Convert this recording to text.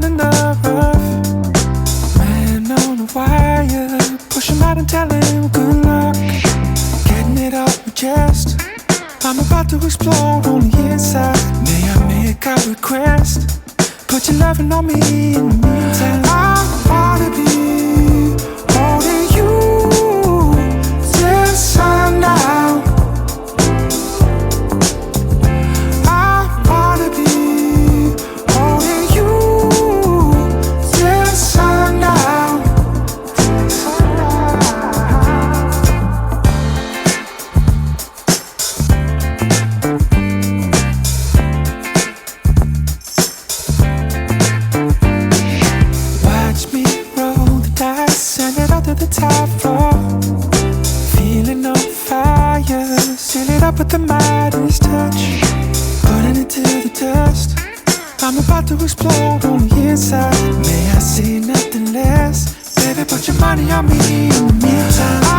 diamond in the rough. Man on a wire, push him out and tell him good luck. Getting it off my chest, I'm about to explode on the inside. May I make a request? Put your loving on me in the meantime. I wanna be holding you till sundown. I wanna be holding you till sundown. Watch me roll the dice, send it out to the top floor. Feeling on fire, seal it up with the Midas touch. Putting it to the dust, I'm about to explode on the inside. May I say nothing less? Baby, put your money on me in the meantime.